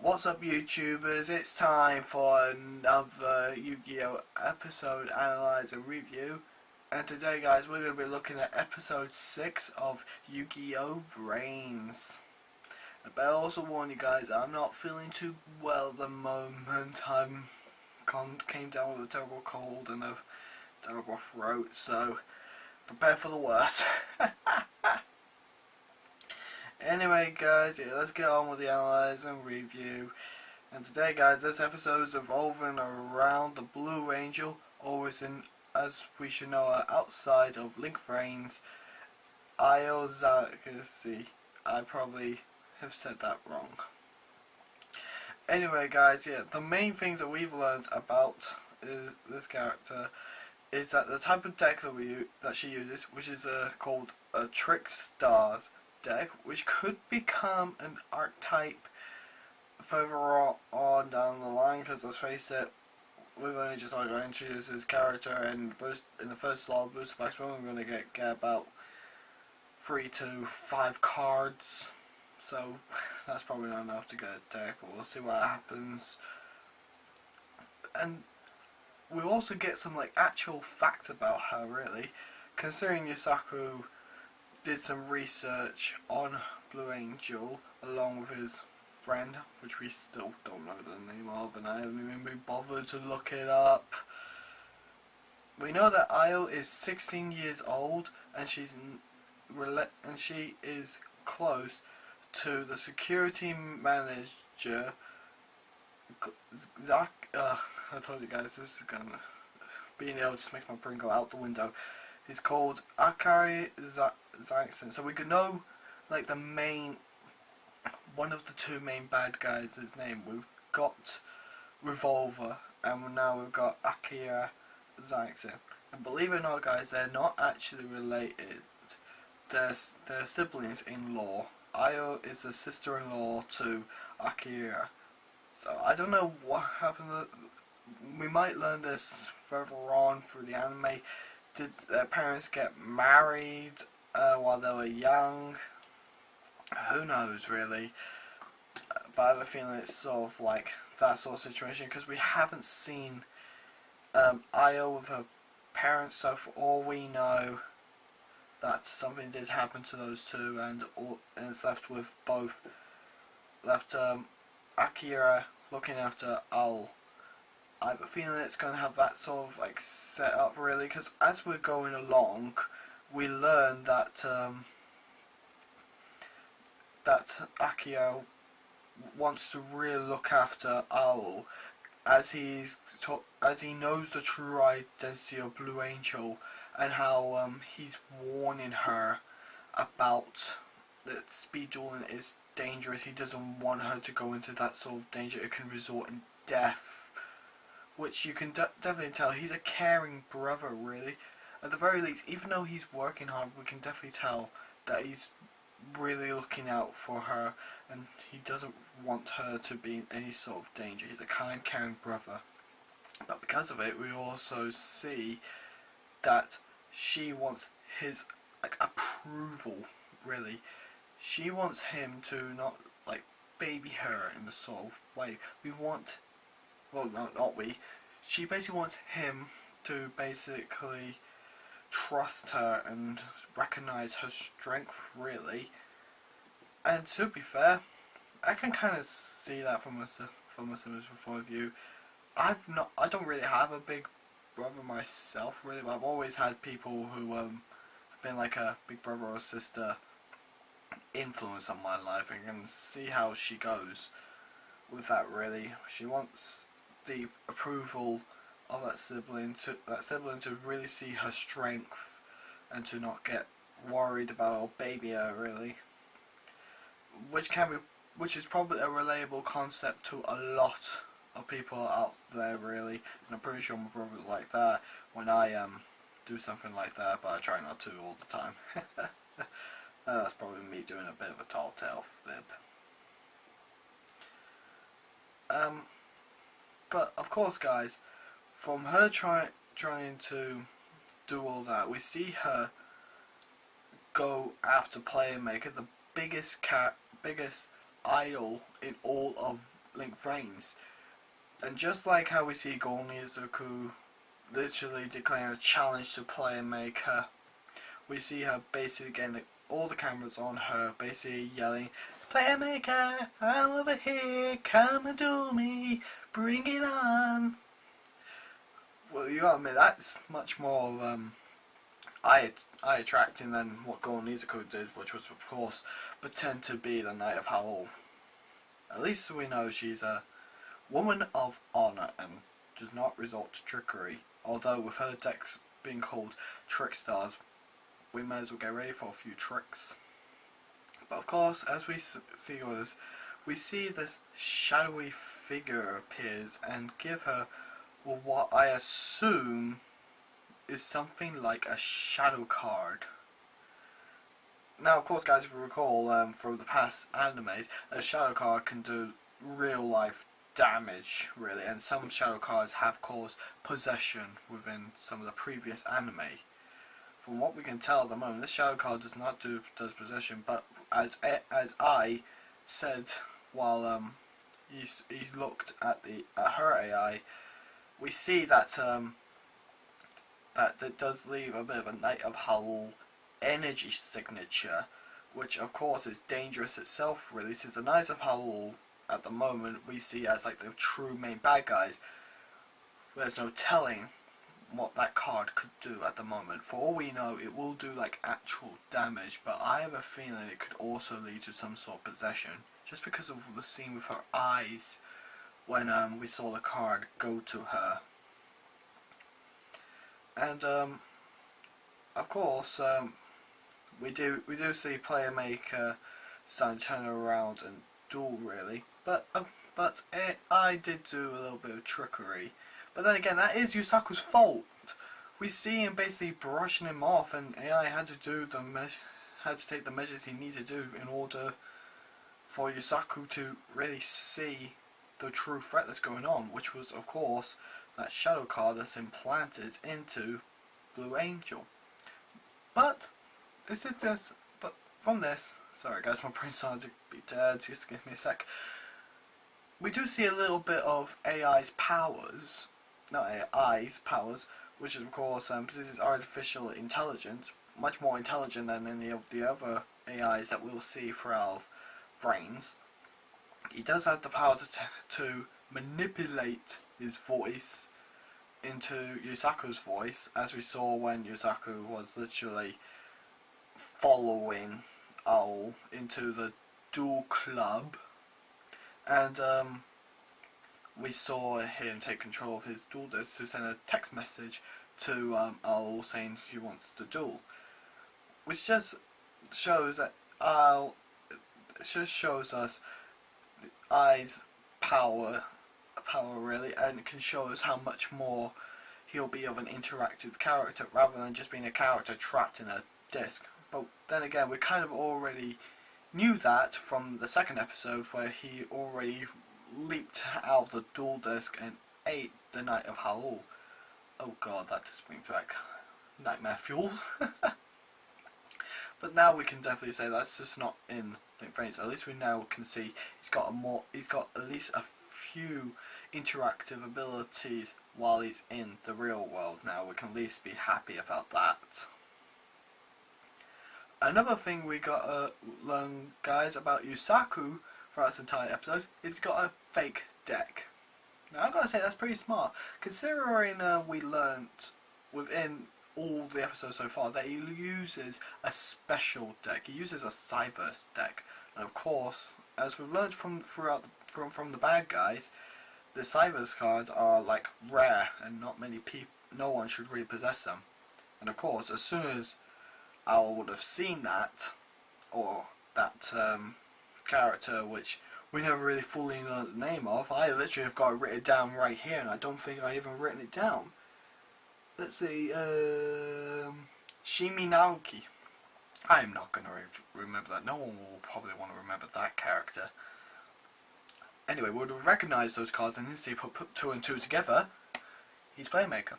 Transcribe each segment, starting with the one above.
What's up, YouTubers? It's time for another Yu-Gi-Oh! Episode analyze and review. And today, guys, we're going to be looking at episode 6 of Yu-Gi-Oh! VRAINS. I better also warn you guys, I'm not feeling too well at the moment. I came down with a terrible cold and a terrible throat, so prepare for the worst. Anyway, guys, let's get on with the analyze and review. And today, guys, this episode is revolving around the Blue Angel, always in, as we should know, outside of VRAINS. Iozaki. I probably have said that wrong. Anyway, guys, the main things that we've learned about this character is that the type of deck that she uses, which is called a Trick Stars deck, which could become an archetype further on down the line, because let's face it, we've only just started to introduce this character, and in the first slot of booster packs we're only going to get about 3 to 5 cards, so that's probably not enough to get a deck, but we'll see what happens. And we'll also get some actual facts about her, really, considering Yusaku did some research on Blue Angel along with his friend, which we still don't know the name of, and I haven't even been bothered to look it up. We know that Io is 16 years old, and she is close to the security manager. I told you guys, this is gonna being ill just makes my brain go out the window. He's called Akari Zaxxon. So we could know the main, one of the two main bad guys' name. We've got Revolver, and now we've got Akira Zaxxon. And believe it or not, guys, they're not actually related. They're siblings in law. Io is the sister-in-law to Akira. So I don't know what happened. We might learn this further on through the anime. Did their parents get married while they were young? Who knows, really. But I have a feeling it's sort of that sort of situation, because we haven't seen Io with her parents, so for all we know that something did happen to those two, and it's left with Akira looking after Owl. I have a feeling it's going to have that sort of set up, really, because as we're going along, we learn that Akira wants to really look after Owl, as he knows the true identity of Blue Angel, and how he's warning her about that speed dueling is dangerous. He doesn't want her to go into that sort of danger. It can result in death. Which you can definitely tell. He's a caring brother, really. At the very least, even though he's working hard, we can definitely tell that he's really looking out for her, and he doesn't want her to be in any sort of danger. He's a kind, caring brother. But because of it, we also see that she wants his approval, really. She wants him to not baby her in the sort of way we want. Well, no, not we. She basically wants him to basically trust her and recognize her strength, really. And to be fair, I can kind of see that from a similar point of view. I don't really have a big brother myself, really, but I've always had people who have been a big brother or sister influence on my life, and can see how she goes with that, really. She wants the approval of that sibling to really see her strength and to not get worried about or baby her, really, which is probably a relatable concept to a lot of people out there, really, and I'm pretty sure my brother's like that when I do something like that, but I try not to all the time. That's probably me doing a bit of a tall tale fib. But of course, guys, from her trying to do all that, we see her go after Player Maker, the biggest idol in all of Link VRAINS. And just like how we see Golden Izuku literally declaring a challenge to Player Maker, we see her basically getting all the cameras on her, basically yelling, "Player Maker, I'm over here, come and do me, bring it on." Well, you gotta admit, that's much more eye attracting than what Golden Izuku did, which was of course pretend to be the Knight of Howl. At least we know she's a woman of honour and does not resort to trickery. Although with her decks being called Trick Stars, we may as well get ready for a few tricks. But of course, as we see others, we see this shadowy figure appears and give her what I assume is something like a shadow card. Now, of course, guys, if you recall from the past animes, a shadow card can do real life damage, really, and some shadow cards have caused possession within some of the previous anime. From what we can tell at the moment, this shadow card does not does possession, but as I said while he looked at her AI, we see that that it does leave a bit of a Knight of Howl energy signature, which of course is dangerous itself. Releases the Knights of Howl at the moment we see as like the true main bad guys. There's no telling what that card could do at the moment. For all we know, it will do like actual damage, but I have a feeling it could also lead to some sort of possession, just because of the scene with her eyes when we saw the card go to her. And of course, we do see Player Maker starting to turn around and duel, really, but AI did do a little bit of trickery. But then again, that is Yusaku's fault. We see him basically brushing him off, and AI had to take the measures he needed to do in order for Yusaku to really see the true threat that's going on, which was, of course, that shadow card that's implanted into Blue Angel. But from this, sorry guys, my brain started to be dead. Just give me a sec. We do see a little bit of AI's powers. Not AI's powers, which is of course, this is artificial intelligence, much more intelligent than any of the other AIs that we'll see throughout VRAINS. He does have the power to manipulate his voice into Yusaku's voice, as we saw when Yusaku was literally following Owl into the duel club, and we saw him take control of his duel disc to send a text message to Owl saying she wants to duel, which just shows that shows us Ai's power really, and it can show us how much more he'll be of an interactive character rather than just being a character trapped in a disc. But then again, we kind of already knew that from the second episode, where he already leaped out of the dual disc and ate the Knight of Howl. Oh god, that just brings back nightmare fuel. But now we can definitely say that's just not in Link VRAINS. At least we now can see he's got at least a few interactive abilities while he's in the real world. Now we can at least be happy about that. Another thing we got to learn, guys, about Yusaku throughout this entire episode, is he's got a fake deck. Now I've got to say that's pretty smart, considering we learnt within all the episodes so far that he uses a special deck. He uses a Cyverse deck, and of course, as we've learned from the bad guys, the Cyverse cards are like rare, and no one should really possess them. And of course, as soon as I would have seen that, or that character which we never really fully know the name of, I literally have got it written down right here, and I don't think I even written it down. Let's see, Shimi Naoki. I'm not going to remember that. No one will probably want to remember that character. Anyway, we would have recognised those cards and instantly put two and two together. He's Player Maker.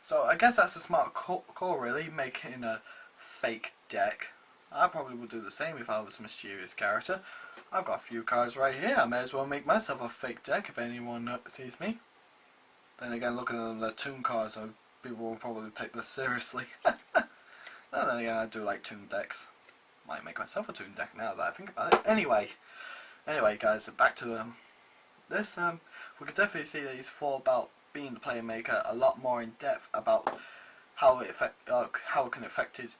So I guess that's a smart call really, making a fake deck. I probably would do the same if I was a mischievous character. I've got a few cards right here. I may as well make myself a fake deck if anyone sees me. Then again, looking at them, they're toon cards, so people will probably take this seriously. Then again, I do like toon decks. Might make myself a toon deck now that I think about it. Anyway, guys, back to this. We can definitely see that he's thought about being the player maker a lot more in depth about how it can affect his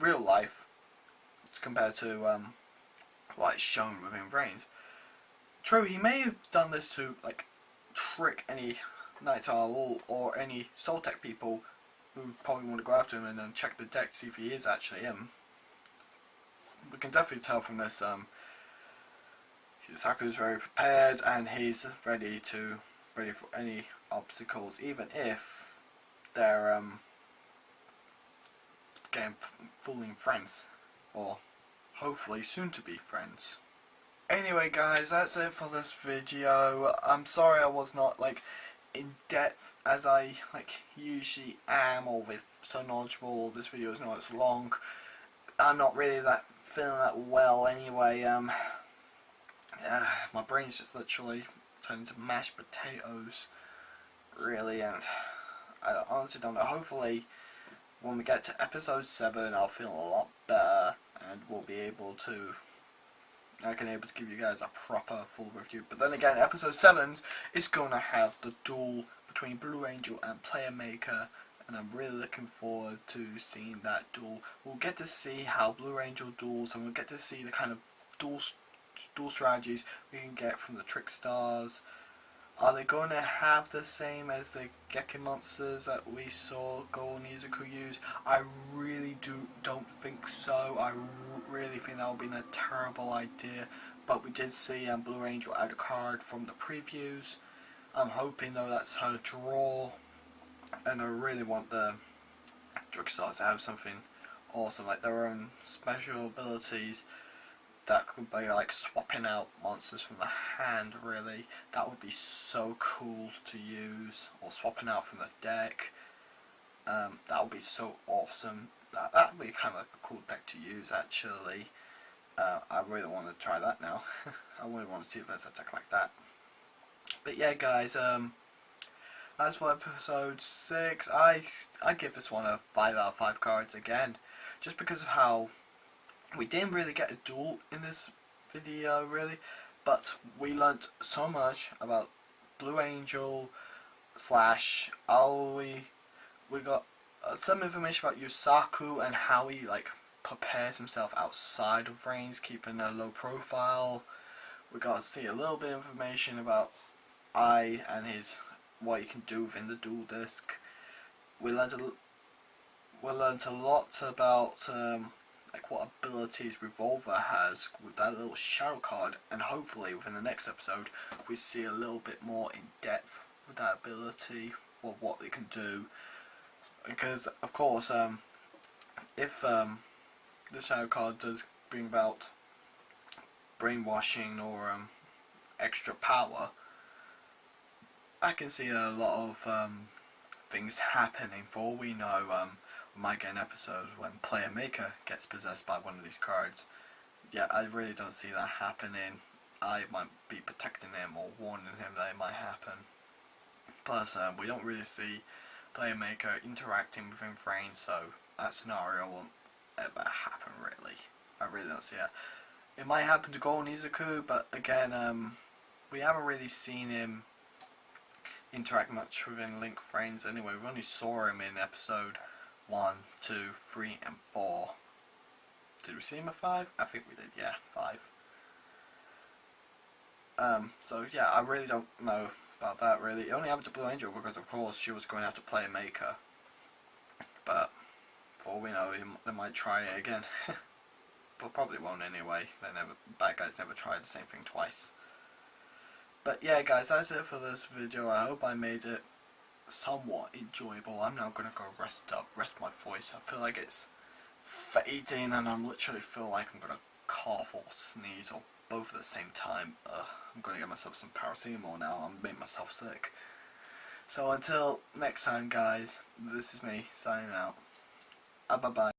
real life compared to what is shown within VRAINS. True, he may have done this to like trick any Night Owl or any Soul Tech people who probably want to go after him and then check the deck to see if he is actually him. We can definitely tell from this Yusaku is very prepared and he's ready for any obstacles, even if they're fooling friends, or hopefully soon to be friends. Anyway guys, that's it for this video. I'm sorry I was not like in depth as I usually am, or with so knowledgeable. This video is not as long. I'm not really feeling that well anyway. My brain's just literally turned into mashed potatoes, really, and I honestly don't know. Hopefully when we get to episode 7 I'll feel a lot better and we'll be able to give you guys a proper full review. But then again, episode 7 is going to have the duel between Blue Angel and Player Maker, and I'm really looking forward to seeing that duel. We'll get to see how Blue Angel duels, and we'll get to see the kind of duel strategies we can get from the Trick Stars. Are they going to have the same as the Geki monsters that we saw Go Nizuku use? I really don't think so. I really think that would be a terrible idea. But we did see Blue Angel add a card from the previews. I'm hoping though that's her draw. And I really want the Trick Stars to have something awesome, like their own special abilities that could be like swapping out monsters from the hand. Really, that would be so cool to use, or swapping out from the deck. That would be so awesome. That would be kind of like a cool deck to use actually. I really want to try that now. I really want to see if there's a deck like that. But yeah guys, as for episode 6, I give this one a 5 out of 5 cards again, just because of how we didn't really get a duel in this video really, but we learnt so much about Blue Angel slash Aoi. We got some information about Yusaku and how he prepares himself outside of VRAINS, keeping a low profile. We got to see a little bit of information about Ai and what he can do within the duel disc. We learnt a lot about what abilities Revolver has with that little shadow card, and hopefully within the next episode we see a little bit more in depth with that ability, or what they can do. Because of course, if the shadow card does bring about brainwashing or extra power, I can see a lot of things happening. For all we know, we might get an episode when Player Maker gets possessed by one of these cards. Yeah, I really don't see that happening. I might be protecting him or warning him that it might happen. Plus, we don't really see Player Maker interacting within VRAINS, so that scenario won't ever happen really. I really don't see it. It might happen to Go Nizuku, but again, we haven't really seen him interact much within Link VRAINS anyway. We only saw him in episode 1, 2, 3 and 4. Did we see him at 5? I think we did, yeah, 5. So yeah, I really don't know about that really. It only happened to Blue Angel because of course she was going to have to play a Maker. But for all we know, they might try it again. But probably won't anyway. Bad guys never try the same thing twice. But yeah guys, that's it for this video. I hope I made it somewhat enjoyable. I'm now gonna go rest my voice. I feel like it's fading and I'm literally feel like I'm gonna cough or sneeze or both at the same time. I'm gonna get myself some paracetamol now. I'm making myself sick. So until next time guys, this is me signing out. Bye bye.